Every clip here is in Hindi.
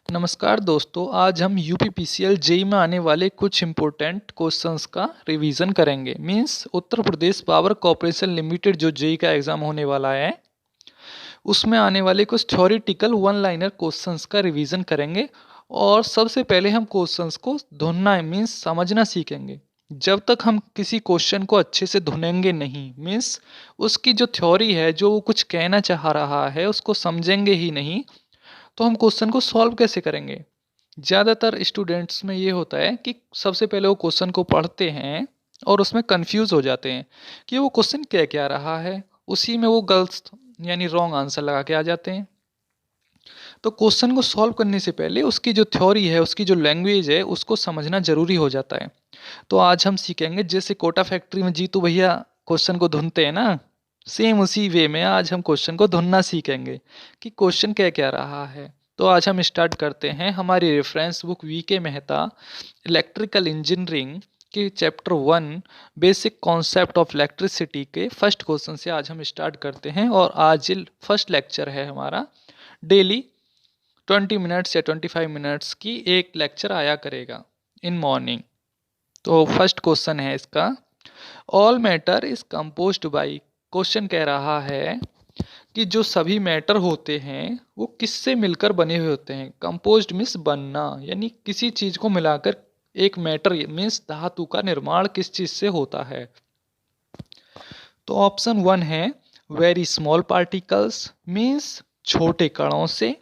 नमस्कार दोस्तों, आज हम यूपीपीसीएल जेई में आने वाले कुछ इम्पोर्टेंट क्वेश्चंस का रिवीजन करेंगे। Means Uttar Pradesh power corporation limited जो जेई का एग्ज़ाम होने वाला है, उसमें आने वाले कुछ थ्योरेटिकल वन लाइनर क्वेश्चंस का रिवीजन करेंगे। और सबसे पहले हम क्वेश्चंस को धुनना मीन्स समझना सीखेंगे। जब तक हम किसी क्वेश्चन को अच्छे से धुनेंगे नहीं, मीन्स उसकी जो थ्योरी है, जो वो कुछ कहना चाह रहा है, उसको समझेंगे ही नहीं, तो हम क्वेश्चन को सॉल्व कैसे करेंगे। ज़्यादातर स्टूडेंट्स में ये होता है कि सबसे पहले वो क्वेश्चन को पढ़ते हैं और उसमें कंफ्यूज हो जाते हैं कि वो क्वेश्चन कह क्या रहा है। उसी में वो गलत यानी रॉन्ग आंसर लगा के आ जाते हैं। तो क्वेश्चन को सॉल्व करने से पहले उसकी जो थ्योरी है, उसकी जो लैंग्वेज है, उसको समझना ज़रूरी हो जाता है। तो आज हम सीखेंगे, जैसे कोटा फैक्ट्री में जीतू भैया क्वेश्चन को धुनते हैं ना, सेम उसी वे में आज हम क्वेश्चन को धुनना सीखेंगे कि क्वेश्चन कह क्या रहा है। तो आज हम स्टार्ट करते हैं हमारी reference book V K Mehta electrical engineering के chapter 1 basic concept of electricity के फर्स्ट क्वेश्चन से आज हम स्टार्ट करते हैं। और आज फर्स्ट लेक्चर है हमारा। डेली 20 मिनट्स या 25 मिनट्स की एक लेक्चर आया करेगा इन मॉर्निंग। तो फर्स्ट क्वेश्चन है इसका, all matter is composed by. Question कह रहा है कि जो सभी मैटर होते हैं वो किससे मिलकर बने हुए होते हैं। कंपोज्ड मीन्स बनना, यानी किसी चीज को मिलाकर एक मैटर मीन्स धातु का निर्माण किस चीज से होता है। तो ऑप्शन 1 है वेरी स्मॉल पार्टिकल्स मीन्स छोटे कणों से।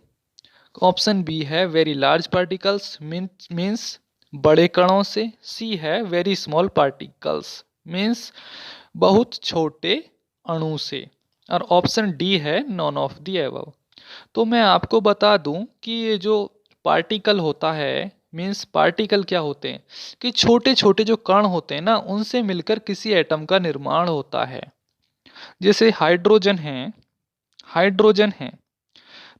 ऑप्शन बी है वेरी लार्ज पार्टिकल्स मीन्स बड़े कणों से। सी है वेरी स्मॉल पार्टिकल्स मीन्स बहुत छोटे अणु से। और ऑप्शन डी है नॉन ऑफ द एबव। तो मैं आपको बता दूं कि ये जो पार्टिकल होता है, मीन्स पार्टिकल क्या होते हैं कि छोटे छोटे जो कण होते हैं ना, उनसे मिलकर किसी एटम का निर्माण होता है। जैसे हाइड्रोजन है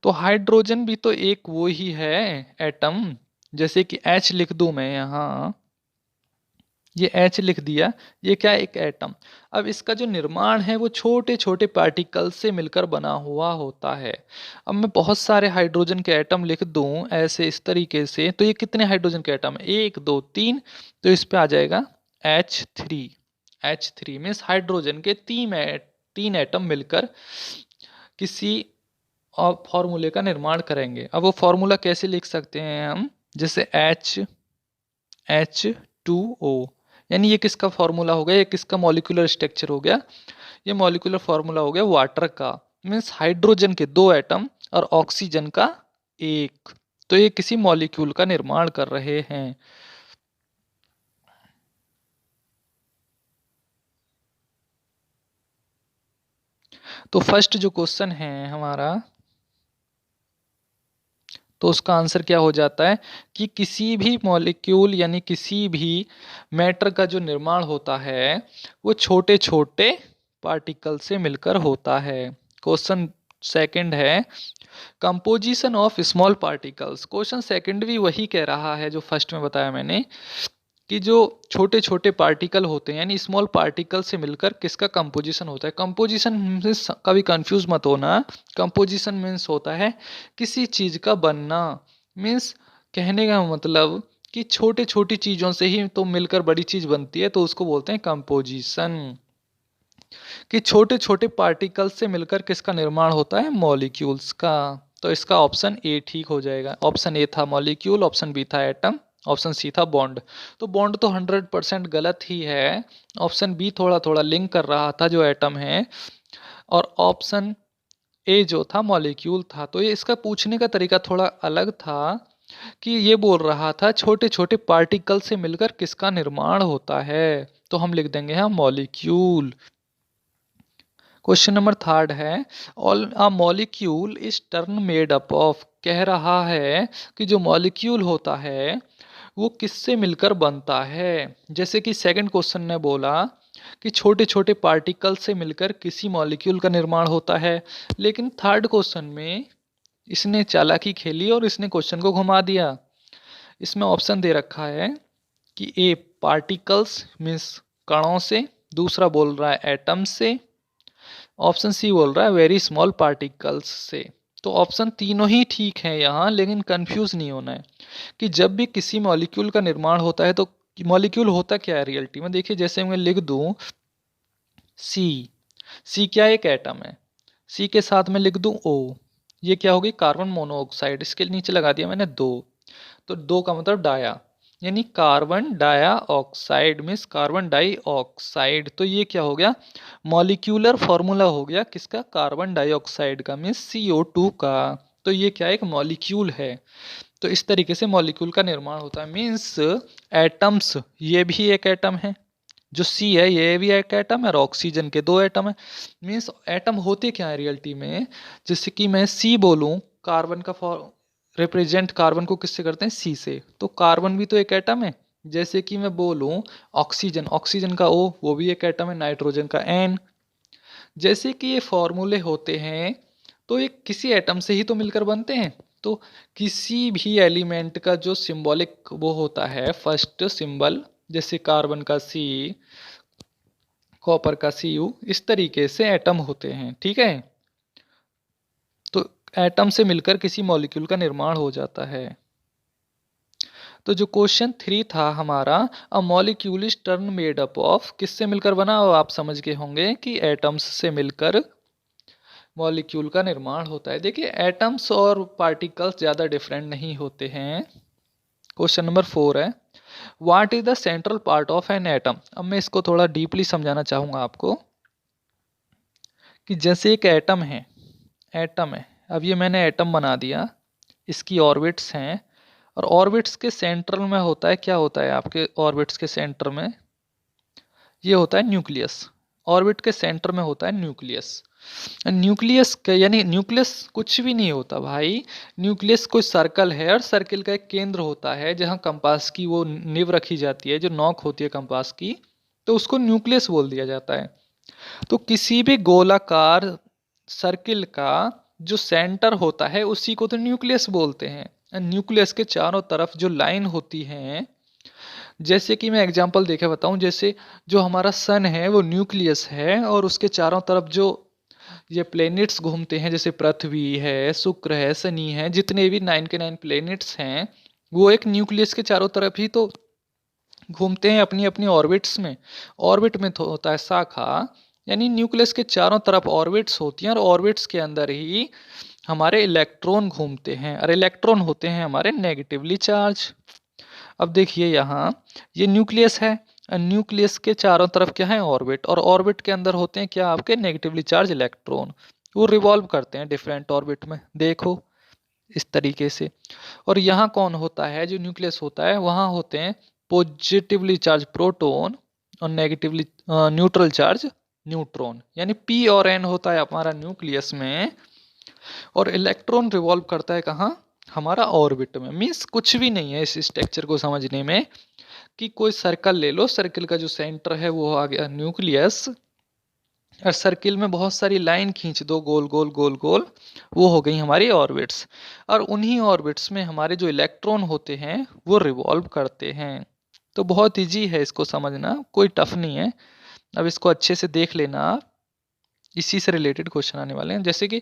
तो हाइड्रोजन भी तो एक वो ही है एटम। जैसे कि H लिख दूं मैं यहाँ, ये H लिख दिया, ये क्या एक एटम। अब इसका जो निर्माण है वो छोटे छोटे पार्टिकल से मिलकर बना हुआ होता है। अब मैं बहुत सारे हाइड्रोजन के एटम लिख दूं ऐसे इस तरीके से, तो ये कितने हाइड्रोजन के एटम है, 1 2 3। तो इस पे आ जाएगा H3। H3 मीन्स हाइड्रोजन के तीन एटम मिलकर किसी और फॉर्मूले का निर्माण करेंगे। अब वो फॉर्मूला कैसे लिख सकते हैं हम, जैसे H2O, यानी ये किसका फॉर्मूला हो गया, ये किसका मॉलिक्यूलर स्ट्रक्चर हो गया, ये मॉलिक्यूलर फॉर्मूला हो गया वाटर का। मीन्स हाइड्रोजन के 2 एटम और ऑक्सीजन का 1। तो ये किसी मॉलिक्यूल का निर्माण कर रहे हैं। तो फर्स्ट जो क्वेश्चन है हमारा, तो उसका आंसर क्या हो जाता है कि किसी भी मॉलिक्यूल यानी किसी भी मैटर का जो निर्माण होता है वो छोटे छोटे पार्टिकल से मिलकर होता है। क्वेश्चन सेकंड है composition of small particles. Question second भी वही कह रहा है जो फर्स्ट में बताया मैंने, कि जो छोटे छोटे पार्टिकल होते हैं यानी स्मॉल पार्टिकल से मिलकर किसका कंपोजिशन होता है। कंपोजिशन मीन्स कभी कंफ्यूज मत होना, कंपोजिशन मीन्स होता है किसी चीज का बनना। मीन्स कहने का मतलब कि छोटे छोटी चीजों से ही तो मिलकर बड़ी चीज बनती है, तो उसको बोलते हैं कंपोजिशन। कि छोटे छोटे पार्टिकल से मिलकर किसका निर्माण होता है, मॉलिक्यूल्स का। तो इसका ऑप्शन ए ठीक हो जाएगा। ऑप्शन ए था मॉलिक्यूल, ऑप्शन बी था एटम, ऑप्शन सी था बॉन्ड। तो बॉन्ड तो 100% गलत ही है। ऑप्शन बी थोड़ा थोड़ा लिंक कर रहा था जो एटम है, और ऑप्शन ए जो था मॉलिक्यूल था। तो ये इसका पूछने का तरीका थोड़ा अलग था कि ये बोल रहा था छोटे छोटे पार्टिकल से मिलकर किसका निर्माण होता है। तो हम लिख देंगे यहाँ मॉलिक्यूल। क्वेश्चन नंबर थर्ड है all a molecule is turn made up of. कह रहा है कि जो मॉलिक्यूल होता है वो किससे मिलकर बनता है। जैसे कि सेकंड क्वेश्चन ने बोला कि छोटे छोटे पार्टिकल से मिलकर किसी मॉलिक्यूल का निर्माण होता है, लेकिन थर्ड क्वेश्चन में इसने चालाकी खेली और इसने क्वेश्चन को घुमा दिया। इसमें ऑप्शन दे रखा है कि ए पार्टिकल्स मीन्स कणों से, दूसरा बोल रहा है एटम से, ऑप्शन सी बोल रहा है वेरी स्मॉल पार्टिकल्स से। तो ऑप्शन तीनों ही ठीक है यहाँ, लेकिन कंफ्यूज नहीं होना है कि जब भी किसी मॉलिक्यूल का निर्माण होता है तो मॉलिक्यूल होता क्या है रियलिटी में। देखिए जैसे मैं लिख दूं सी, सी क्या एक एटम है, सी के साथ में लिख दूं ओ, ये क्या होगी कार्बन मोनोऑक्साइड, इसके नीचे लगा दिया मैंने दो, तो दो का मतलब डाया, यानी carbon dioxide means carbon dioxide. तो ये क्या हो गया मॉलिक्यूलर फॉर्मूला हो गया किसका, कार्बन डाइऑक्साइड का मीन्स CO2 का। तो ये क्या एक मॉलिक्यूल है। तो इस तरीके से मॉलिक्यूल का निर्माण होता है। मीन्स एटम्स, ये भी एक एटम है, जो सी है ये भी एक एटम है और ऑक्सीजन के दो एटम है। मीन्स एटम होते क्या है रियलिटी में, जैसे कि मैं सी बोलूं, कार्बन का रिप्रेजेंट कार्बन को किससे करते हैं सी से, तो कार्बन भी तो एक एटम है। जैसे कि मैं बोलूं ऑक्सीजन, ऑक्सीजन का ओ वो भी एक एटम है, नाइट्रोजन का एन। जैसे कि ये फॉर्मूले होते हैं तो ये किसी एटम से ही तो मिलकर बनते हैं। तो किसी भी एलिमेंट का जो सिंबॉलिक वो होता है फर्स्ट सिंबल, जैसे कार्बन का सी, कॉपर का Cu, इस तरीके से एटम होते हैं, ठीक है। तो एटम से मिलकर किसी मॉलिक्यूल का निर्माण हो जाता है। तो जो क्वेश्चन 3 था हमारा, a molecule is turn made up of, किससे मिलकर बना हो आप समझ गए होंगे कि एटम्स से मिलकर मॉलिक्यूल का निर्माण होता है। देखिए एटम्स और पार्टिकल्स ज़्यादा डिफरेंट नहीं होते हैं। क्वेश्चन नंबर 4 है, what is the central part of an atom. अब मैं इसको थोड़ा डीपली समझाना चाहूँगा आपको कि जैसे एक एटम है, एटम है, अब ये मैंने एटम बना दिया, इसकी ऑर्बिट्स हैं और ऑर्बिट्स के सेंटर में होता है, क्या होता है आपके ऑर्बिट्स के सेंटर में, ये होता है न्यूक्लियस। ऑर्बिट के सेंटर में होता है न्यूक्लियस। न्यूक्लियस का यानी न्यूक्लियस कुछ भी नहीं होता भाई, न्यूक्लियस कोई सर्कल है और सर्कल का एक केंद्र होता है जहाँ कंपास की वो निव रखी जाती है, जो नोक होती है कंपास की, तो उसको न्यूक्लियस बोल दिया जाता है। तो किसी भी गोलाकार सर्किल का जो सेंटर होता है उसी को तो न्यूक्लियस बोलते हैं। न्यूक्लियस के चारों तरफ जो लाइन होती हैं, जैसे कि मैं एग्जांपल देके बताऊं, जैसे जो हमारा सन है वो न्यूक्लियस है और उसके चारों तरफ जो ये प्लेनेट्स घूमते हैं, जैसे पृथ्वी है, शुक्र है, शनि है, जितने भी 9 के 9 प्लेनेट्स हैं वो एक न्यूक्लियस के चारों तरफ ही तो घूमते हैं अपनी अपनी ऑर्बिट्स में। ऑर्बिट में तो होता है शाखा, यानी न्यूक्लियस के चारों तरफ ऑर्बिट्स होती हैं और ऑर्बिट्स के अंदर ही हमारे इलेक्ट्रॉन घूमते हैं और इलेक्ट्रॉन होते हैं हमारे नेगेटिवली चार्ज। अब देखिए यहाँ ये न्यूक्लियस है, न्यूक्लियस के चारों तरफ क्या है ऑर्बिट, और ऑर्बिट के अंदर होते हैं क्या आपके नेगेटिवली चार्ज इलेक्ट्रॉन, वो रिवॉल्व करते हैं डिफरेंट ऑर्बिट में, देखो इस तरीके से। और यहाँ कौन होता है, जो न्यूक्लियस होता है वहाँ होते हैं पॉजिटिवली चार्ज प्रोटॉन और नेगेटिवली न्यूट्रल चार्ज न्यूट्रॉन, यानी P और N होता है हमारा न्यूक्लियस में और इलेक्ट्रॉन रिवॉल्व करता है कहाँ, हमारा ऑर्बिट में। मीन्स कुछ भी नहीं है इस स्ट्रक्चर को समझने में कि कोई सर्कल ले लो, सर्कल का जो सेंटर है वो आ गया न्यूक्लियस और सर्किल में बहुत सारी लाइन खींच दो गोल गोल गोल गोल, वो हो गई हमारी ऑर्बिट्स। और उन्हीं ऑर्बिट्स में हमारे जो इलेक्ट्रॉन होते हैं वो रिवॉल्व करते हैं। तो बहुत इजी है इसको समझना, कोई टफ नहीं है। अब इसको अच्छे से देख लेना आप, इसी से रिलेटेड क्वेश्चन आने वाले हैं। जैसे कि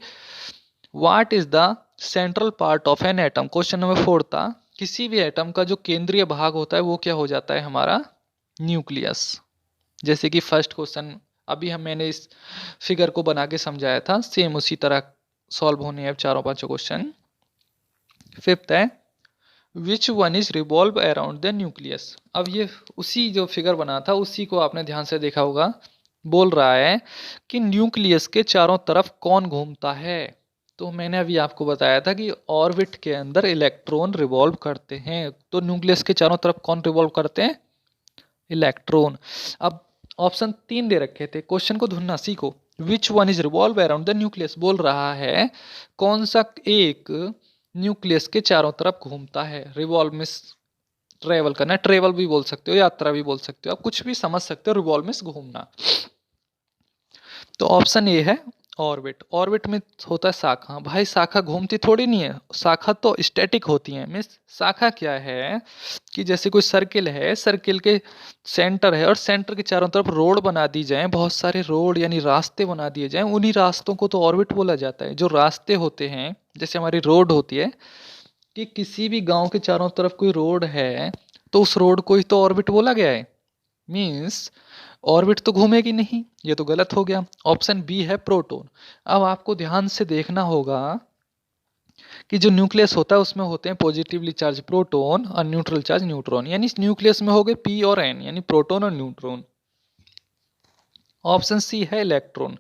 what is the central part of an atom, question number 4 था, किसी भी एटम का जो केंद्रीय भाग होता है वो क्या हो जाता है हमारा न्यूक्लियस। जैसे कि फर्स्ट क्वेश्चन अभी मैंने इस फिगर को बना के समझाया था, सेम उसी तरह सॉल्व होने हैं चारों पांचों क्वेश्चन। 5th है, which one is revolve around the nucleus. अब ये उसी जो फिगर बना था उसी को आपने ध्यान से देखा होगा, बोल रहा है कि न्यूक्लियस के चारों तरफ कौन घूमता है। तो मैंने अभी आपको बताया था कि ऑर्बिट के अंदर इलेक्ट्रॉन रिवॉल्व करते हैं, तो न्यूक्लियस के चारों तरफ कौन रिवॉल्व करते हैं, इलेक्ट्रॉन। अब ऑप्शन 3 दे रखे थे, क्वेश्चन को ढूंढना सीखो। Which one is revolve around the nucleus, बोल रहा है कौन सा एक न्यूक्लियस के चारों तरफ घूमता है। रिवॉल्व मिस ट्रेवल करना, ट्रेवल भी बोल सकते हो, यात्रा भी बोल सकते हो, आप कुछ भी समझ सकते हो, रिवॉल्व मिस घूमना। तो ऑप्शन ए है ऑर्बिट। ऑर्बिट में होता है शाखा, भाई शाखा घूमती थोड़ी नहीं है, शाखा तो स्टैटिक होती है। मीन्स शाखा क्या है कि जैसे कोई सर्किल है, सर्किल के सेंटर है और सेंटर के चारों तरफ रोड बना दी जाए, बहुत सारे रोड यानी रास्ते बना दिए जाएं, उन्हीं रास्तों को तो ऑर्बिट बोला जाता है। जो रास्ते होते हैं जैसे हमारी रोड होती है कि किसी भी गांव के चारों तरफ कोई रोड है तो उस रोड को ही तो ऑर्बिट बोला गया है। मीन्स ऑर्बिट तो घूमेगी नहीं, ये तो गलत हो गया। ऑप्शन बी है प्रोटॉन। अब आपको ध्यान से देखना होगा कि जो न्यूक्लियस होता है उसमें होते हैं पॉजिटिवली चार्ज प्रोटॉन और न्यूट्रल चार्ज न्यूट्रॉन, यानी इस न्यूक्लियस में हो गए पी और एन, यानी प्रोटॉन और न्यूट्रॉन। ऑप्शन सी है इलेक्ट्रॉन।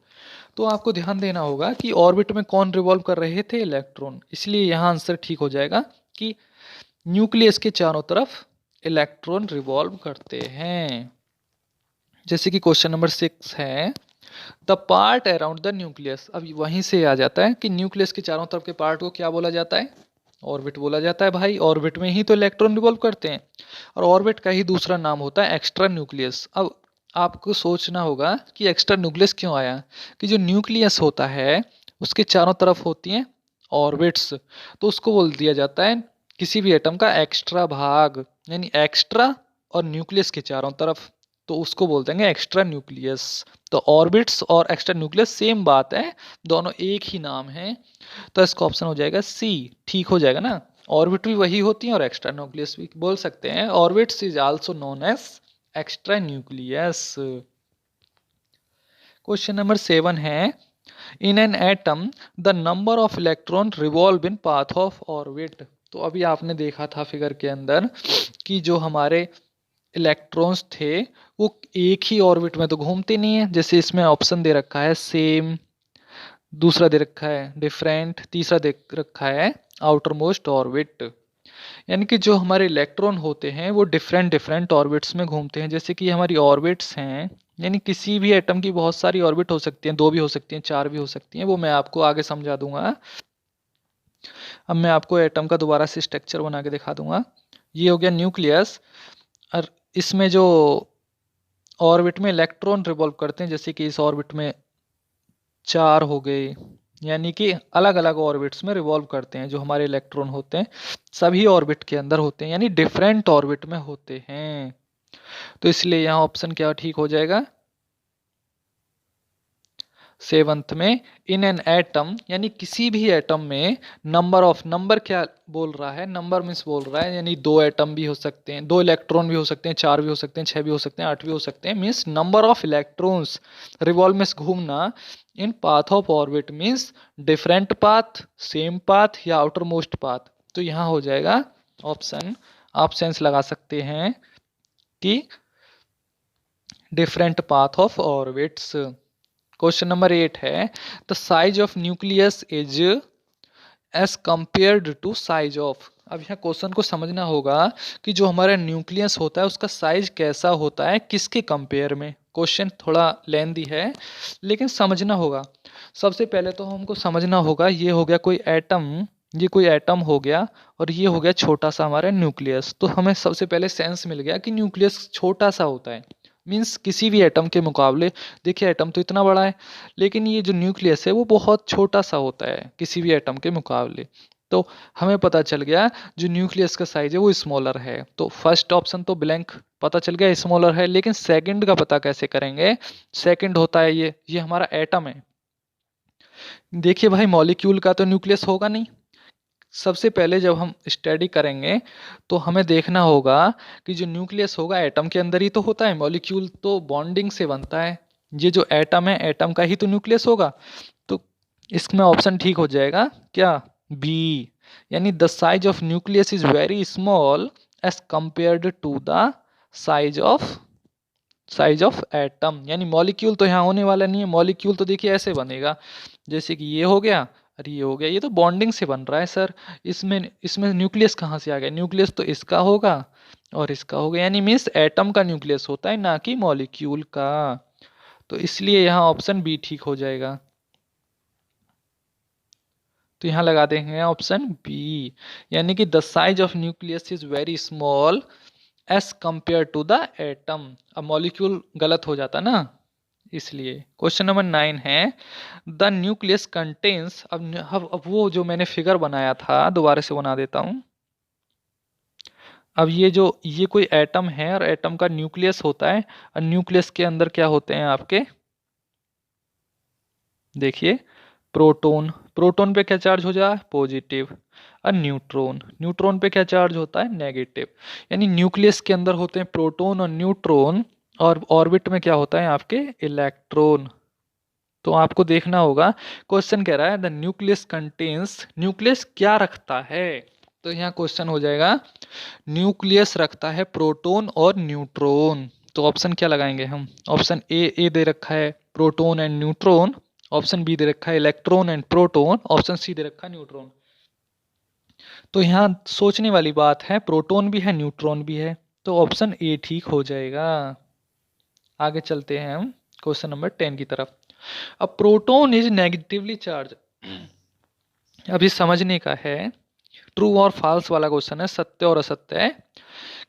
तो आपको ध्यान देना होगा कि ऑर्बिट में कौन रिवॉल्व कर रहे थे, इलेक्ट्रॉन, इसलिए यहाँ आंसर ठीक हो जाएगा कि न्यूक्लियस के चारों तरफ इलेक्ट्रॉन रिवॉल्व करते हैं। जैसे कि क्वेश्चन नंबर 6 है the part around the nucleus. अब वहीं से आ जाता है कि न्यूक्लियस के चारों तरफ के पार्ट को क्या बोला जाता है, ऑर्बिट बोला जाता है भाई। ऑर्बिट में ही तो इलेक्ट्रॉन रिवॉल्व करते हैं और ऑर्बिट का ही दूसरा नाम होता है एक्स्ट्रा न्यूक्लियस। अब आपको सोचना होगा कि एक्स्ट्रा न्यूक्लियस क्यों आया, कि जो न्यूक्लियस होता है उसके चारों तरफ होती हैं ऑर्बिट्स, तो उसको बोल दिया जाता है किसी भी एटम का एक्स्ट्रा भाग, यानी एक्स्ट्रा और न्यूक्लियस के चारों तरफ, तो उसको बोलते हैं एक्स्ट्रा न्यूक्लियस। तो ऑर्बिट्स और एक्स्ट्रा न्यूक्लियस सेम बात है, दोनों एक ही नाम है, तो इसका ऑप्शन हो जाएगा सी। ठीक हो जाएगा ना, ऑर्बिट भी वही होती है और एक्स्ट्रा न्यूक्लियस भी बोल सकते हैं। Orbits is also known as extra nucleus. Question number 7 है in an atom the number of electron revolve in path of orbit. तो अभी आपने देखा था फिगर के अंदर कि जो हमारे इलेक्ट्रॉन्स थे वो एक ही ऑर्बिट में तो घूमते नहीं है। जैसे इसमें ऑप्शन दे रखा है सेम, दूसरा दे रखा है डिफरेंट, तीसरा दे रखा है आउटर मोस्ट ऑर्बिट, यानी कि जो हमारे इलेक्ट्रॉन होते हैं वो डिफरेंट डिफरेंट ऑर्बिट्स में घूमते हैं। जैसे कि हमारी ऑर्बिट्स हैं, यानी किसी भी एटम की बहुत सारी ऑर्बिट हो सकती हैं, 2 भी हो सकती हैं, 4 भी हो सकती हैं, वो मैं आपको आगे समझा दूंगा। अब मैं आपको एटम का दोबारा से स्ट्रक्चर बना के दिखा दूंगा। ये हो गया न्यूक्लियस और इसमें जो ऑर्बिट में इलेक्ट्रॉन रिवॉल्व करते हैं, जैसे कि इस ऑर्बिट में 4 हो गए, यानी कि अलग अलग ऑर्बिट्स में रिवॉल्व करते हैं जो हमारे इलेक्ट्रॉन होते हैं, सभी ऑर्बिट के अंदर होते हैं, यानी डिफरेंट ऑर्बिट में होते हैं। तो इसलिए यहाँ ऑप्शन क्या ठीक हो जाएगा, 7th में इन एन एटम, यानी किसी भी एटम में नंबर ऑफ, नंबर क्या बोल रहा है, नंबर मीन्स बोल रहा है यानी 2 एटम भी हो सकते हैं, 2 इलेक्ट्रॉन भी हो सकते हैं, 4 भी हो सकते हैं, 6 भी हो सकते हैं, 8 भी हो सकते हैं, means number of electrons revolve means घूमना in path of orbit means different path, same path या आउटर मोस्ट पाथ। तो यहाँ हो जाएगा ऑप्शन, आप सेंस लगा सकते हैं कि different path of orbits. Question number 8 है the size of nucleus is as compared to size of. अब यहाँ क्वेश्चन को समझना होगा कि जो हमारा न्यूक्लियस होता है उसका साइज कैसा होता है, किसके कंपेयर में। क्वेश्चन थोड़ा लेंदी है लेकिन समझना होगा। सबसे पहले तो हमको समझना होगा, ये हो गया कोई एटम, ये कोई एटम हो गया और ये हो गया छोटा सा हमारा न्यूक्लियस। तो हमें सबसे पहले सेंस मिल गया कि न्यूक्लियस छोटा सा होता है, मीन्स किसी भी एटम के मुकाबले। देखिए एटम तो इतना बड़ा है लेकिन ये जो न्यूक्लियस है वो बहुत छोटा सा होता है किसी भी एटम के मुकाबले। तो हमें पता चल गया जो न्यूक्लियस का साइज है वो स्मॉलर है। तो फर्स्ट ऑप्शन तो ब्लैंक पता चल गया स्मॉलर है, लेकिन सेकंड का पता कैसे करेंगे। सेकंड होता है ये हमारा एटम है। देखिए भाई मॉलिक्यूल का तो न्यूक्लियस होगा नहीं। सबसे पहले जब हम स्टडी करेंगे तो हमें देखना होगा कि जो न्यूक्लियस होगा एटम के अंदर ही तो होता है, मॉलिक्यूल तो बॉन्डिंग से बनता है। ये जो एटम है एटम का ही तो न्यूक्लियस होगा। तो इसमें ऑप्शन ठीक हो जाएगा क्या, बी, यानी the size of nucleus is very small as compared to the size of atom. यानी मॉलिक्यूल तो यहाँ होने वाला नहीं है। मॉलिक्यूल तो देखिए ऐसे बनेगा, जैसे कि ये हो गया और ये हो गया, ये तो बॉन्डिंग से बन रहा है सर। इसमें इसमें न्यूक्लियस कहाँ से आ गया, न्यूक्लियस तो इसका होगा और इसका होगा, यानी मीन्स एटम का न्यूक्लियस होता है ना कि मॉलिक्यूल का। तो इसलिए यहाँ ऑप्शन बी ठीक हो जाएगा। तो यहाँ लगा देंगे ऑप्शन बी, यानी कि the size of nucleus is very small as compare to the atom. अब मॉलिक्यूल गलत हो जाता ना, इसलिए। क्वेश्चन नंबर 9 है द न्यूक्लियस कंटेन्स। अब वो जो मैंने फिगर बनाया था दोबारा से बना देता हूं। अब ये कोई एटम है और एटम का न्यूक्लियस होता है और न्यूक्लियस के अंदर क्या होते हैं आपके, देखिए प्रोटॉन, प्रोटॉन पे क्या चार्ज हो जाए पॉजिटिव, और न्यूट्रॉन, न्यूट्रॉन पे क्या चार्ज होता है नेगेटिव। यानी न्यूक्लियस के अंदर होते हैं प्रोटॉन और न्यूट्रॉन, और ऑर्बिट में क्या होता है आपके इलेक्ट्रॉन। तो आपको देखना होगा, क्वेश्चन कह रहा है द न्यूक्लियस कंटेन्स, न्यूक्लियस क्या रखता है, तो यहाँ क्वेश्चन हो जाएगा न्यूक्लियस रखता है प्रोटॉन और न्यूट्रॉन। तो ऑप्शन क्या लगाएंगे हम, ऑप्शन ए दे रखा है proton and neutron, option B दे रखा है electron and proton, option C दे रखा है न्यूट्रॉन। तो यहाँ सोचने वाली बात है, प्रोटॉन भी है न्यूट्रॉन भी है, तो ऑप्शन ए ठीक हो जाएगा। आगे चलते हैं हम क्वेश्चन नंबर 10 की तरफ। अब प्रोटॉन इज नेगेटिवली चार्ज, अभी समझने का है, ट्रू और फॉल्स वाला क्वेश्चन है, सत्य और असत्य है।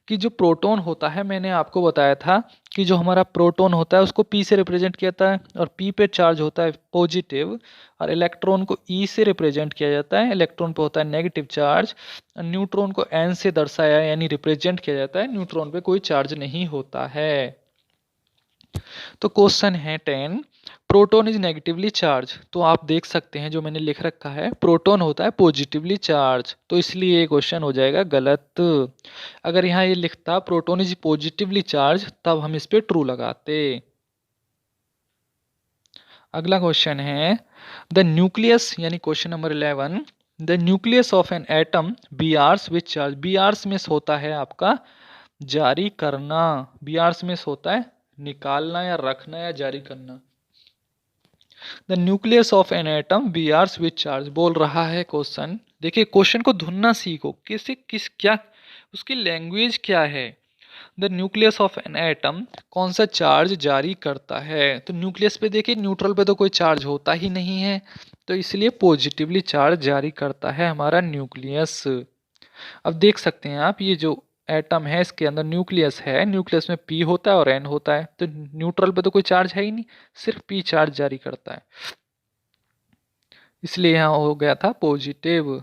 कि जो प्रोटॉन होता है, मैंने आपको बताया था कि जो हमारा प्रोटॉन होता है उसको P से रिप्रेजेंट किया जाता है, और P पे चार्ज होता है पॉजिटिव, और इलेक्ट्रॉन को E से रिप्रेजेंट किया जाता है, इलेक्ट्रॉन पे होता है नेगेटिव चार्ज, और न्यूट्रॉन को N से दर्शाया यानी रिप्रेजेंट किया जाता है, न्यूट्रॉन पे कोई चार्ज नहीं होता है। तो क्वेश्चन है 10, प्रोटॉन इज नेगेटिवली चार्ज, तो आप देख सकते हैं जो मैंने लिख रखा है प्रोटॉन होता है पॉजिटिवली चार्ज, तो इसलिए ये क्वेश्चन हो जाएगा गलत। अगर यहाँ ये लिखता प्रोटॉन इज पॉजिटिवली चार्ज तब हम इस पे ट्रू लगाते। अगला क्वेश्चन है द न्यूक्लियस, यानी question number 11, the nucleus of an atom bears which charge, bears में होता है आपका जारी करना, बी आर्स में होता है निकालना या रखना या जारी करना। The nucleus of an atom bears which charge बोल रहा है क्वेश्चन, देखिए क्वेश्चन को धुनना सीखो, किस क्या उसकी लैंग्वेज क्या है। The nucleus of an atom कौन सा चार्ज जारी करता है, तो न्यूक्लियस पे देखिए न्यूट्रल पे तो कोई चार्ज होता ही नहीं है, तो इसलिए पॉजिटिवली चार्ज जारी करता है हमारा न्यूक्लियस। अब देख सकते हैं आप, ये जो एटम है इसके अंदर न्यूक्लियस है, न्यूक्लियस में पी होता है और एन होता है, तो न्यूट्रल पे तो कोई चार्ज है ही नहीं, सिर्फ पी चार्ज जारी करता है, इसलिए यहाँ हो गया था पॉजिटिव।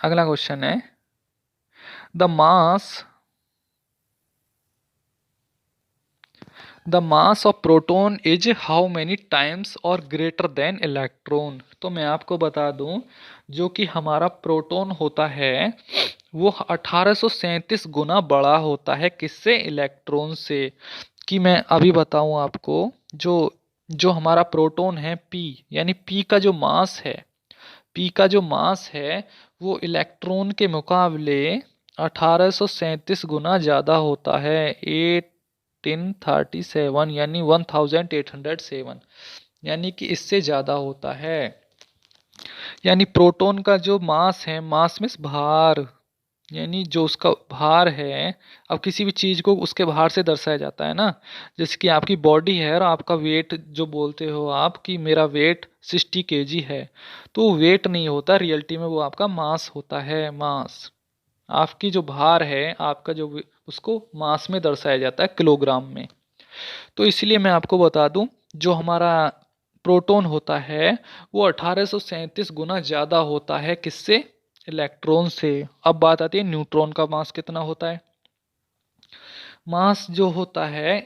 अगला क्वेश्चन है the mass of proton is how many times और ग्रेटर देन इलेक्ट्रॉन, तो मैं आपको बता दूं जो कि हमारा प्रोटॉन होता है वो 1837 गुना बड़ा होता है किससे, इलेक्ट्रॉन से। कि मैं अभी बताऊं आपको, जो जो हमारा प्रोटॉन है पी, यानी पी का जो मास है, पी का जो मास है वो इलेक्ट्रॉन के मुकाबले 1837 गुना ज़्यादा होता है, 1837 यानी 1807, यानी कि इससे ज़्यादा होता है। यानी प्रोटॉन का जो मास है, मास में भार, यानी जो उसका भार है, अब किसी भी चीज़ को उसके भार से दर्शाया जाता है ना, जैसे कि आपकी बॉडी है और आपका वेट जो बोलते हो आप कि मेरा वेट 60 kg है, तो वेट नहीं होता रियलिटी में, वो आपका मास होता है, मास। आपकी जो भार है आपका जो उसको मास में दर्शाया जाता है किलोग्राम में। तो इसलिए मैं आपको बता दूं जो हमारा प्रोटॉन होता है वो 1837 गुना ज़्यादा होता है किससे, इलेक्ट्रॉन से। अब बात आती है न्यूट्रॉन का मास कितना होता है। मास जो होता है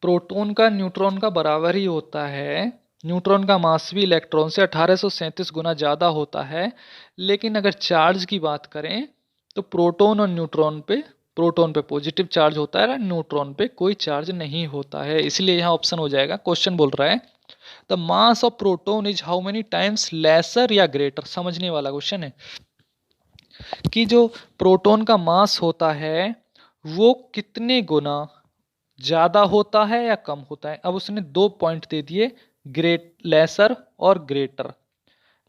प्रोटॉन का न्यूट्रॉन का बराबर ही होता है, न्यूट्रॉन का मास भी इलेक्ट्रॉन से 1837 गुना ज़्यादा होता है, लेकिन अगर चार्ज की बात करें तो प्रोटॉन और न्यूट्रॉन पे, प्रोटॉन पे पॉजिटिव चार्ज होता है, न्यूट्रॉन पे कोई चार्ज नहीं होता है, इसलिए यहाँ ऑप्शन हो जाएगा। क्वेश्चन बोल रहा है the mass of proton is how many times lesser या ग्रेटर, समझने वाला क्वेश्चन है कि जो प्रोटॉन का मास होता है वो कितने गुना ज़्यादा होता है या कम होता है। अब उसने दो पॉइंट दे दिए, लेसर और ग्रेटर,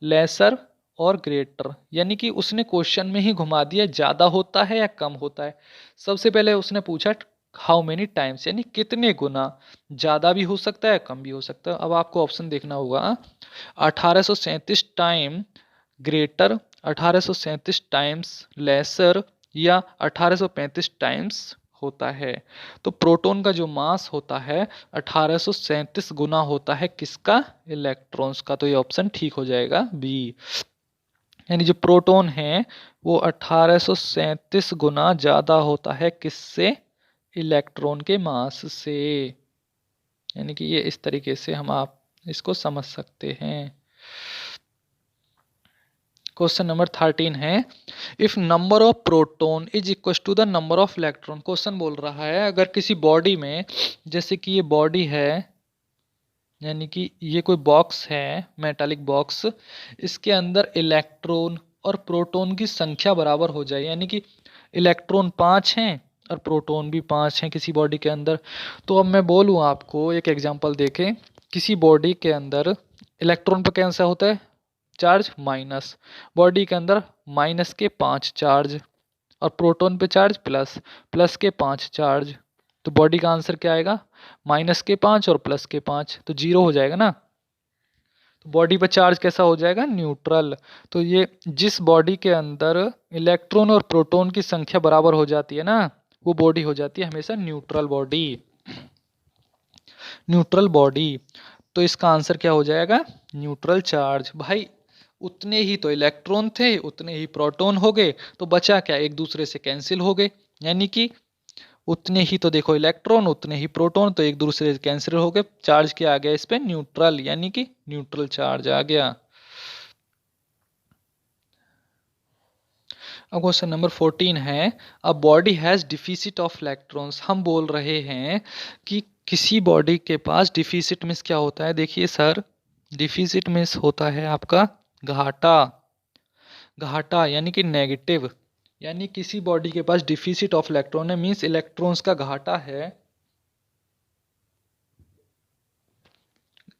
लेसर और ग्रेटर, यानी कि उसने क्वेश्चन में ही घुमा दिया ज़्यादा होता है या कम होता है। सबसे पहले उसने पूछा हाउ मेनी टाइम्स, यानी कितने गुना, ज़्यादा भी हो सकता है कम भी हो सकता है। अब आपको ऑप्शन देखना होगा 1837 टाइम ग्रेटर, 1837 टाइम्स लेसर, या 1835 टाइम्स होता है। तो प्रोटॉन का जो मास होता है 1837 गुना होता है किसका, इलेक्ट्रॉन्स का, तो ये ऑप्शन ठीक हो जाएगा बी। यानी जो प्रोटॉन है वो 1837 गुना ज़्यादा होता है किससे, इलेक्ट्रॉन के मास से। यानी कि ये इस तरीके से हम आप इसको समझ सकते हैं। क्वेश्चन नंबर 13 है, if number of proton is equal to the number of electron. Question बोल रहा है अगर किसी बॉडी में, जैसे कि ये बॉडी है, यानी कि ये कोई बॉक्स है, मेटालिक बॉक्स, इसके अंदर इलेक्ट्रॉन और प्रोटॉन की संख्या बराबर हो जाए, यानी कि इलेक्ट्रॉन 5 हैं और प्रोटॉन भी 5 हैं किसी बॉडी के अंदर। तो अब मैं बोलूँ आपको एक एग्जांपल देखें, किसी बॉडी के अंदर इलेक्ट्रॉन पर कैसा होता है चार्ज माइनस, बॉडी के अंदर माइनस के 5 चार्ज और प्रोटॉन पे चार्ज प्लस, प्लस के 5 चार्ज। तो बॉडी का आंसर क्या आएगा, माइनस के 5 और प्लस के 5, तो 0 हो जाएगा ना। तो बॉडी पर चार्ज कैसा हो जाएगा, न्यूट्रल। तो ये जिस बॉडी के अंदर इलेक्ट्रॉन और प्रोटॉन की संख्या बराबर हो जाती है ना, वो बॉडी हो जाती है हमेशा न्यूट्रल बॉडी। न्यूट्रल बॉडी, तो इसका आंसर क्या हो जाएगा, न्यूट्रल चार्ज। भाई उतने ही तो इलेक्ट्रॉन थे, उतने ही प्रोटॉन हो गए, तो बचा क्या, एक दूसरे से कैंसिल हो गए। यानी कि उतने ही तो देखो इलेक्ट्रॉन, उतने ही प्रोटॉन, तो एक दूसरे से कैंसिल हो गए, चार्ज क्या आ गया इस पे, न्यूट्रल, यानी कि न्यूट्रल चार्ज आ गया। अब क्वेश्चन नंबर 14 है, a body has deficit of electrons. हम बोल रहे हैं कि किसी बॉडी के पास डिफिसिट मीन्स क्या होता है, देखिए सर, डिफिसिट मीन्स होता है आपका घाटा। घाटा यानी कि नेगेटिव, यानी किसी बॉडी के पास डिफिसिट ऑफ इलेक्ट्रॉन है, मीन्स इलेक्ट्रॉन्स का घाटा है,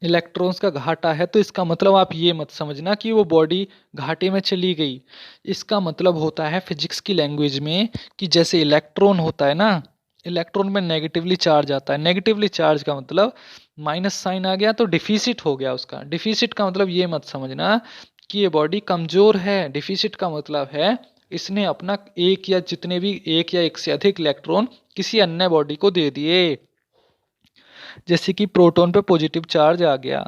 इलेक्ट्रॉन्स का घाटा है। तो इसका मतलब आप ये मत समझना कि वो बॉडी घाटे में चली गई। इसका मतलब होता है फिजिक्स की लैंग्वेज में कि जैसे इलेक्ट्रॉन होता है ना, इलेक्ट्रॉन में नेगेटिवली चार्ज आता है, नेगेटिवली चार्ज का मतलब माइनस साइन आ गया तो डिफिसिट हो गया उसका। डिफिसिट का मतलब ये मत समझना कि ये बॉडी कमजोर है, डिफिसिट का मतलब है इसने अपना एक या जितने भी एक या एक से अधिक इलेक्ट्रॉन किसी अन्य बॉडी को दे दिए। जैसे कि प्रोटॉन पे पॉजिटिव चार्ज आ गया,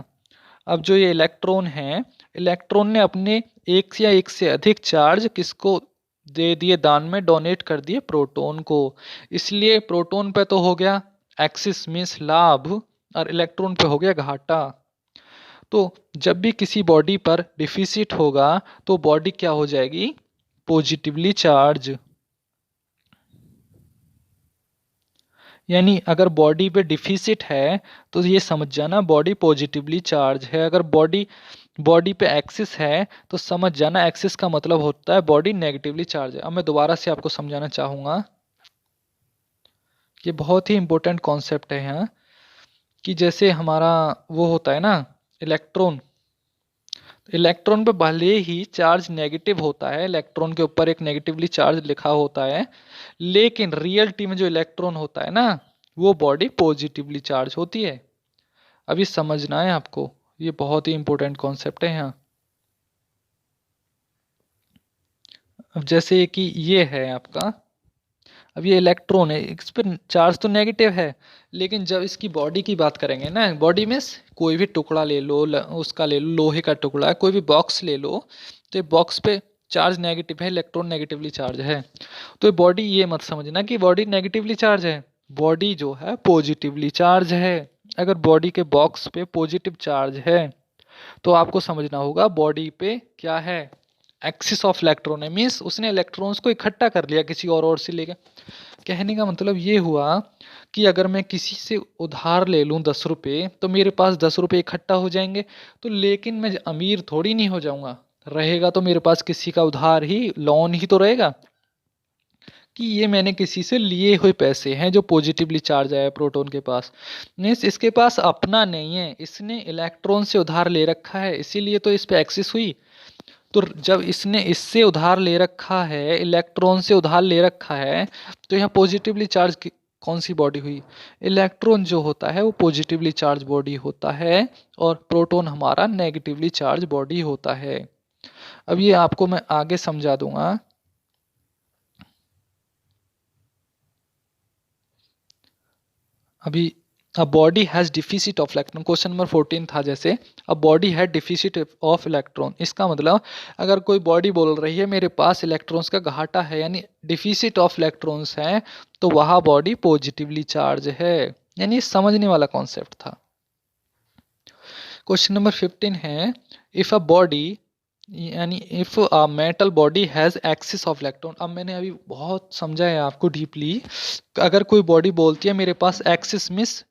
अब जो ये इलेक्ट्रॉन है, इलेक्ट्रॉन ने अपने एक या एक से अधिक चार्ज किसको दे दिए, दान में डोनेट कर दिए प्रोटॉन को। इसलिए प्रोटॉन पे तो हो गया एक्सिस मीन्स लाभ और इलेक्ट्रॉन पे हो गया घाटा। तो जब भी किसी बॉडी पर डिफिसिट होगा तो बॉडी क्या हो जाएगी, पॉजिटिवली चार्ज। यानी अगर बॉडी पे डिफिसिट है तो ये समझ जाना बॉडी पॉजिटिवली चार्ज है। अगर बॉडी बॉडी पे एक्सिस है तो समझ जाना एक्सिस का मतलब होता है बॉडी नेगेटिवली चार्ज है। अब मैं दोबारा से आपको समझाना चाहूँगा, ये बहुत ही इंपॉर्टेंट कॉन्सेप्ट है यहाँ, कि जैसे हमारा वो होता है ना इलेक्ट्रॉन, इलेक्ट्रॉन पे भले ही चार्ज नेगेटिव होता है, इलेक्ट्रॉन के ऊपर एक नेगेटिवली चार्ज लिखा होता है, लेकिन रियलिटी में जो इलेक्ट्रॉन होता है ना, वो बॉडी पॉजिटिवली चार्ज होती है। अभी समझना है आपको, ये बहुत ही इंपॉर्टेंट कॉन्सेप्ट है यहाँ। अब जैसे कि ये है आपका, अब ये इलेक्ट्रॉन है, इस पर चार्ज तो नेगेटिव है, लेकिन जब इसकी बॉडी की बात करेंगे ना, बॉडी में कोई भी टुकड़ा ले लो, उसका ले लो, लोहे का टुकड़ा, कोई भी बॉक्स ले लो, तो ये बॉक्स पे चार्ज नेगेटिव है, इलेक्ट्रॉन नेगेटिवली चार्ज है। तो ये बॉडी ये मत समझना कि बॉडी नेगेटिवली चार्ज है, बॉडी जो है पॉजिटिवली चार्ज है। अगर बॉडी के बॉक्स पे पॉजिटिव चार्ज है तो आपको समझना होगा बॉडी पे क्या है, एक्सिस ऑफ इलेक्ट्रॉन है, मीन्स उसने इलेक्ट्रॉन्स को इकट्ठा कर लिया किसी और से लेकर। कहने का मतलब ये हुआ कि अगर मैं किसी से उधार ले लूँ 10 रुपये तो मेरे पास 10 रुपये इकट्ठा हो जाएंगे, तो लेकिन मैं अमीर थोड़ी नहीं हो जाऊंगा, रहेगा तो मेरे पास किसी का उधार ही, लोन ही तो रहेगा, कि ये मैंने किसी से लिए हुए पैसे हैं जो पॉजिटिवली चार्ज आया है प्रोटॉन के पास। मीन्स इसके पास अपना नहीं है, इसने इलेक्ट्रॉन से उधार ले रखा है, इसीलिए तो इस पे एक्सिस हुई। तो जब इसने इससे उधार ले रखा है, इलेक्ट्रॉन से उधार ले रखा है, तो यहाँ पॉजिटिवली चार्ज कौन सी बॉडी हुई, इलेक्ट्रॉन जो होता है वो पॉजिटिवली चार्ज बॉडी होता है और प्रोटॉन हमारा नेगेटिवली चार्ज बॉडी होता है। अब ये आपको मैं आगे समझा दूंगा। अभी a body has deficit of electron, question number 14 था जैसे a body had deficit of electron, इसका मतलब अगर कोई बॉडी बोल रही है मेरे पास इलेक्ट्रॉन्स का घाटा है यानी डिफिसिट ऑफ इलेक्ट्रॉन्स है, तो वह बॉडी पॉजिटिवली चार्ज है, यानी समझने वाला कॉन्सेप्ट था। क्वेश्चन नंबर 15 है इफ़ अ बॉडी यानी if a metal body has axis of electron, अब मैंने अभी बहुत समझा है आपको डीपली, अगर कोई बॉडी बोलती है मेरे पास एक्सिस मिस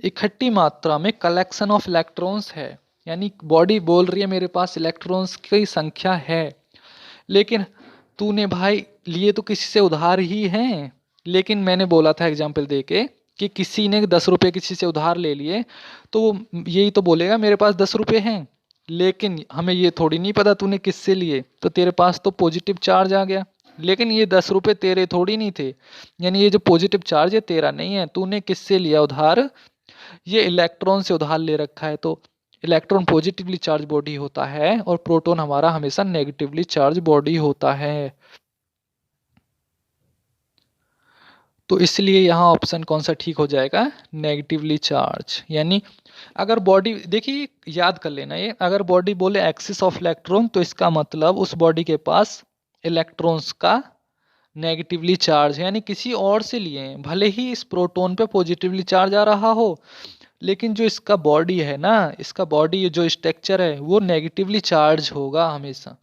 इकट्ठी मात्रा में कलेक्शन ऑफ इलेक्ट्रॉन्स है, यानी बॉडी बोल रही है मेरे पास इलेक्ट्रॉन्स की संख्या है, लेकिन तूने भाई लिए तो किसी से उधार ही हैं, लेकिन मैंने बोला था एग्जाम्पल देके कि किसी ने 10 रुपये किसी से उधार ले लिए तो वो यही तो बोलेगा मेरे पास 10 रुपये हैं, लेकिन हमें ये थोड़ी नहीं पता तूने किससे लिए, तो तेरे पास तो पॉजिटिव चार्ज आ गया, लेकिन ये 10 रुपये तेरे थोड़ी नहीं थे, यानी ये जो पॉजिटिव चार्ज है तेरा नहीं है, तूने किससे लिया उधार, ये इलेक्ट्रॉन से उधार ले रखा है, तो इलेक्ट्रॉन पॉजिटिवली चार्ज बॉडी होता है और प्रोटॉन हमारा हमेशा नेगेटिवली चार्ज बॉडी होता है। तो इसलिए यहाँ ऑप्शन कौन सा ठीक हो जाएगा, नेगेटिवली चार्ज। यानी अगर बॉडी देखिए याद कर लेना, ये अगर बॉडी बोले एक्सिस ऑफ इलेक्ट्रॉन तो इसका मतलब उस बॉडी के पास इलेक्ट्रॉन्स का नेगेटिवली चार्ज है, यानी किसी और से लिए हैं, भले ही इस प्रोटॉन पे पॉजिटिवली चार्ज आ रहा हो, लेकिन जो इसका बॉडी है ना, इसका बॉडी जो स्ट्रक्चर है वो नेगेटिवली चार्ज होगा हमेशा।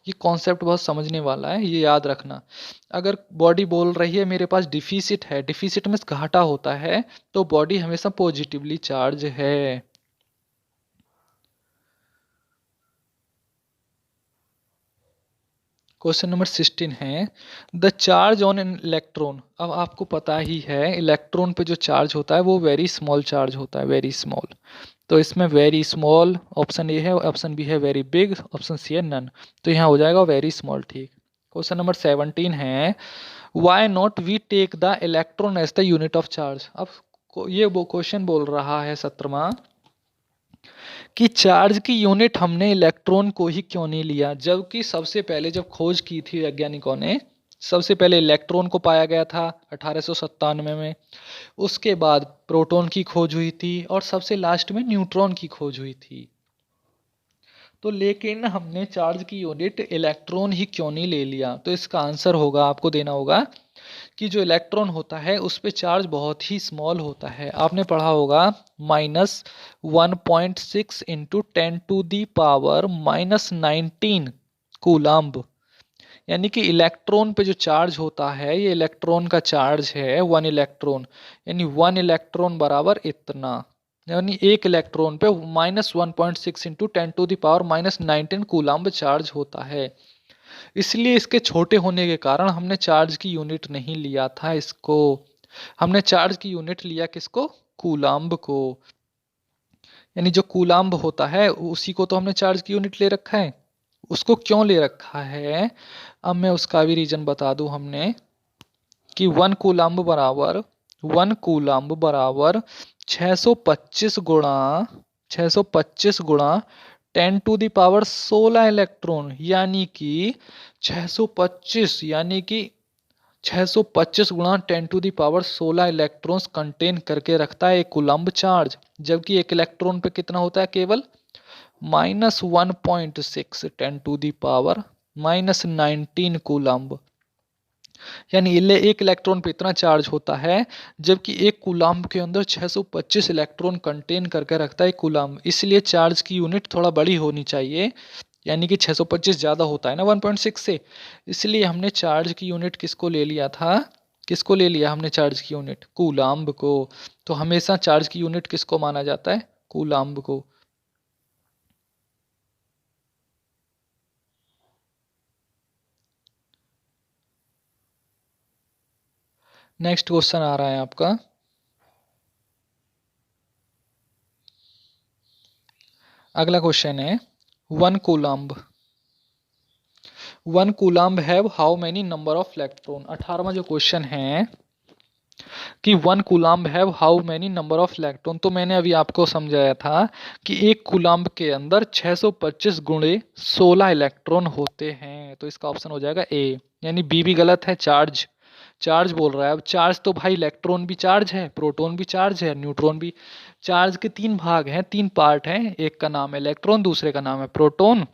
ये कॉन्सेप्ट बहुत समझने वाला है, ये याद रखना। अगर बॉडी बोल रही है मेरे पास डिफिसिट है, डिफिसिट में घाटा होता है, तो बॉडी हमेशा पॉजिटिवली चार्ज है। क्वेश्चन नंबर 16 है the charge on an electron, अब आपको पता ही है इलेक्ट्रॉन पे जो चार्ज होता है वो वेरी स्मॉल चार्ज होता है, वेरी स्मॉल, तो इसमें वेरी स्मॉल ऑप्शन ए है, ऑप्शन बी है वेरी बिग, ऑप्शन सी है नन, तो यहाँ हो जाएगा वेरी स्मॉल, ठीक। क्वेश्चन नंबर 17 है why not we take the electron as the unit of charge, अब ये वो क्वेश्चन बोल रहा है 17वां कि चार्ज की यूनिट हमने इलेक्ट्रॉन को ही क्यों नहीं लिया, जबकि सबसे पहले जब खोज की थी वैज्ञानिकों ने, सबसे पहले इलेक्ट्रॉन को पाया गया था 1897 में, उसके बाद प्रोटॉन की खोज हुई थी और सबसे लास्ट में न्यूट्रॉन की खोज हुई थी, तो लेकिन हमने चार्ज की यूनिट इलेक्ट्रॉन ही क्यों नहीं ले लिया, तो इसका आंसर होगा आपको देना होगा कि जो इलेक्ट्रॉन होता है उस पर चार्ज बहुत ही स्मॉल होता है, आपने पढ़ा होगा -1.6 इंटू 10⁻⁻19 कूलम्ब, यानी कि इलेक्ट्रॉन पे जो चार्ज होता है ये इलेक्ट्रॉन का चार्ज है 1 इलेक्ट्रॉन, यानी 1 इलेक्ट्रॉन बराबर इतना, यानी एक इलेक्ट्रॉन पे -1.6 इंटू 10⁻⁻19 कूलम्ब चार्ज होता है, इसलिए इसके छोटे होने के कारण हमने चार्ज की यूनिट नहीं लिया था इसको, हमने चार्ज की यूनिट लिया किसको, कूलम्ब को, यानी जो कूलम्ब होता है उसी को तो हमने चार्ज की यूनिट ले रखा है, उसको क्यों ले रखा है अब मैं उसका भी रीजन बता दूं हमने कि 1 कूलम्ब बराबर 625 गुणा 10⁻16 इलेक्ट्रॉन, यानी कि 625 गुणा 10⁻16 इलेक्ट्रॉन्स कंटेन करके रखता है एक कूलम्ब चार्ज, जबकि एक इलेक्ट्रॉन पे कितना होता है केवल -1.6 10⁻⁻19 कूलम्ब, यानी एक इलेक्ट्रॉन पे इतना चार्ज होता है, जबकि एक कूलम्ब के अंदर 625 इलेक्ट्रॉन कंटेन करके रखता है कूलम्ब, इसलिए चार्ज की यूनिट थोड़ा बड़ी होनी चाहिए, यानी कि 625 ज़्यादा होता है ना 1.6 से, इसलिए हमने चार्ज की यूनिट किसको ले लिया था, किसको ले लिया हमने चार्ज की यूनिट, कूलम्ब को, तो हमेशा चार्ज की यूनिट किसको माना जाता है, कूलम्ब को। नेक्स्ट क्वेश्चन आ रहा है आपका, अगला क्वेश्चन है 1 coulomb have how many number of electron, 18वां जो क्वेश्चन है कि 1 coulomb have how many number of electron, तो मैंने अभी आपको समझाया था कि एक कूलम्ब के अंदर 625 गुणे 16 इलेक्ट्रॉन होते हैं, तो इसका ऑप्शन हो जाएगा ए, यानी बी भी गलत है, चार्ज चार्ज बोल रहा है। अब चार्ज तो भाई इलेक्ट्रॉन भी चार्ज है, प्रोटॉन भी चार्ज है, न्यूट्रॉन भी। चार्ज के 3 भाग हैं, 3 पार्ट हैं, एक का नाम है इलेक्ट्रॉन, दूसरे का नाम है प्रोटॉन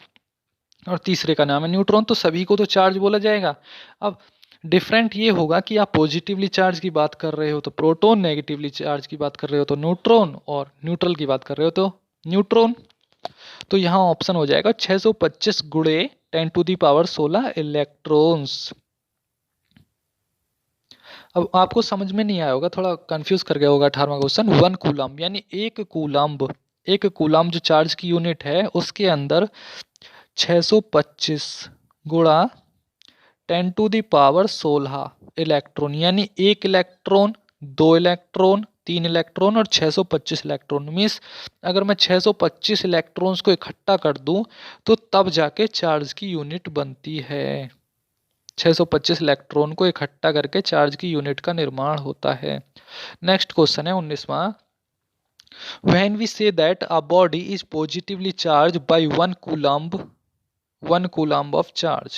और तीसरे का नाम है न्यूट्रॉन। तो सभी को तो चार्ज बोला जाएगा। अब डिफरेंट ये होगा कि आप पॉजिटिवली चार्ज की बात कर रहे हो तो प्रोटॉन, नेगेटिवली चार्ज की बात कर रहे हो तो न्यूट्रॉन, और न्यूट्रल की बात कर रहे हो तो न्यूट्रॉन। तो यहाँ ऑप्शन हो जाएगा 625 गुणे 10⁻16 इलेक्ट्रॉन्स। अब आपको समझ में नहीं आया होगा, थोड़ा कंफ्यूज कर गया होगा 18वां क्वेश्चन। 1 कूलम्ब यानी एक कूलम्ब जो चार्ज की यूनिट है उसके अंदर 625 गुणा 10⁻16 इलेक्ट्रॉन, यानी 1 इलेक्ट्रॉन, 2 इलेक्ट्रॉन, 3 इलेक्ट्रॉन और 625 इलेक्ट्रॉन। मीन्स अगर मैं 625 इलेक्ट्रॉन्स को इकट्ठा कर दूं तो तब जाके चार्ज की यूनिट बनती है। 625 इलेक्ट्रॉन को इकट्ठा करके चार्ज की यूनिट का निर्माण होता है। नेक्स्ट क्वेश्चन है 19वां। When we say that a body is positively charged by 1 coulomb of charge,